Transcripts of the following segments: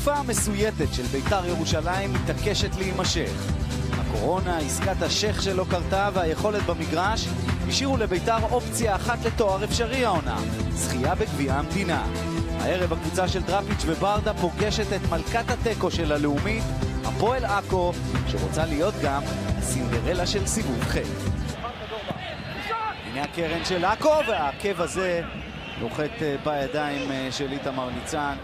התקופה המסויטת של בית"ר ירושלים מתעקשת להימשך. הקורונה, עסקת השייך שלא קרתה והיכולת במגרש השאירו לבית"ר אופציה אחת לתואר אפשרי העונה, זכייה בגביע המדינה. הערב הקבוצה של דראפיץ' וברדה פוגשת את מלכת הטקו של הלאומית, הפועל עכו, שרוצה להיות גם הסינדרלה של סיבוב ח'. הנה הקרן של עכו, והעקב הזה לוחת בידיים של איתמר ניצן.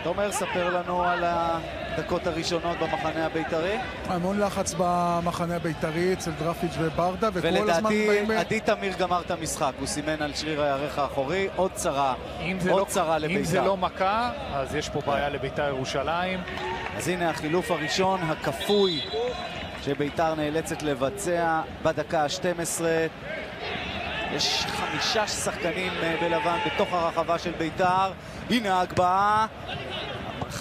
תומר, ספר לנו על הדקות הראשונות במחנה הבית"רי. המון לחץ במחנה הבית"רי אצל דראפיץ' וברדה, ולדעתי עדי תמיר גמר את המשחק, הוא סימן על שריר הירך האחורי, עוד צרה לבית"ר. אם זה לא מכה, אז יש פה בעיה לבית"ר ירושלים. אז הנה החילוף הראשון, הכפוי, שבית"ר נאלצת לבצע בדקה ה-12. יש 5 שחקנים בלבן בתוך הרחבה של בית"ר. הנה ההגבהה,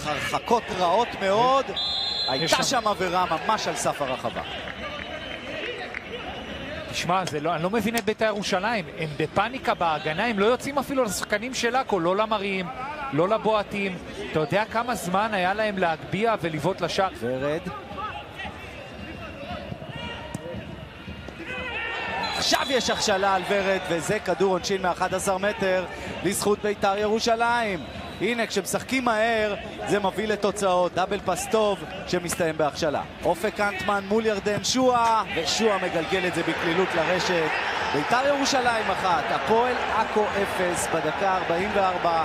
הרחקות רעות מאוד. הייתה שם עבירה ממש על סף הרחבה. תשמע, אני לא מבין את בית"ר ירושלים. הם בפאניקה בהגנה, הם לא יוצאים אפילו לשחקנים של עכו, לא למרים, לא לבועטים. אתה יודע כמה זמן היה להם להגביה ולבעוט לשער? ורד. עכשיו יש הכשלה על ורד, וזה כדור עונשין מ-11 מטר לזכות בית"ר ירושלים. הנה, כשמשחקים מהר זה מביא לתוצאות. דאבל פס טוב שמסתיים בהכשלה. אופק אנטמן מול ירדן שועה, ושועה מגלגל את זה בקלילות לרשת. בית"ר ירושלים 1, הפועל עכו 0 בדקה 44.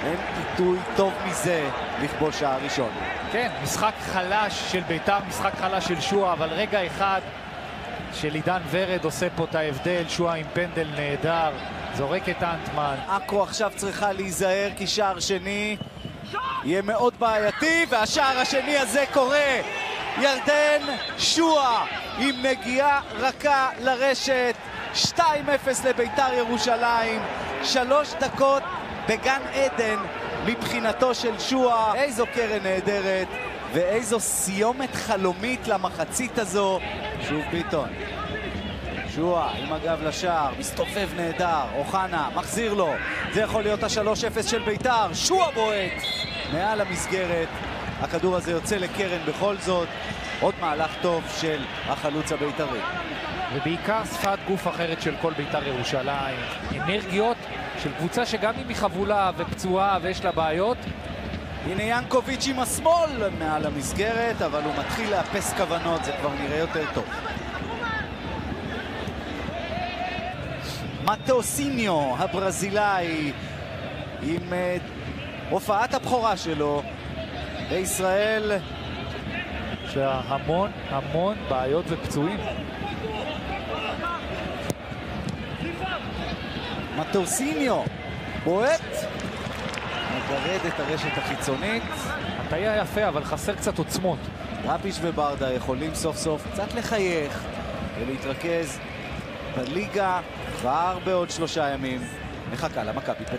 אין עיתוי טוב מזה לכבוש שער ראשון. כן, משחק חלש של בית"ר, משחק חלש של שועה, אבל רגע אחד של עידן ורד עושה פה את ההבדל. שועה עם פנדל נהדר, זורק את אנטמן. עכו עכשיו צריכה להיזהר, כי שער שני יהיה מאוד בעייתי, והשער השני הזה קורה. ירדן שועה עם נגיעה רכה לרשת. 2-0 לבית"ר ירושלים. 3 דקות בגן עדן מבחינתו של שועה. איזו קרן נהדרת ואיזו סיומת חלומית למחצית הזו. שוב ביטון, שועה עם הגב לשער, מסתובב נהדר, אוחנה מחזיר לו, זה יכול להיות ה-3-0 של בית"ר. שועה בועט מעל המסגרת, הכדור הזה יוצא לקרן בכל זאת. עוד מהלך טוב של החלוץ הבית"רי, ובעיקר שפת גוף אחרת של כל בית"ר ירושלים, אנרגיות של קבוצה שגם אם היא חבולה ופצועה ויש לה בעיות. הנה ינקוביץ' עם השמאל מעל המסגרת, אבל הוא מתחיל לאפס כוונות, זה כבר נראה יותר טוב. מטאוסיניו הברזילאי עם הופעת הבכורה שלו בישראל. יש לה המון בעיות ופצועים. מטאוסיניו בועט, מגרד את הרשת החיצונית. אתה היה יפה, אבל חסר קצת עוצמות. דראפיץ' וברדה יכולים סוף סוף קצת לחייך ולהתרכז בליגה כבר בעוד 3 ימים. מחכה למכבי פתח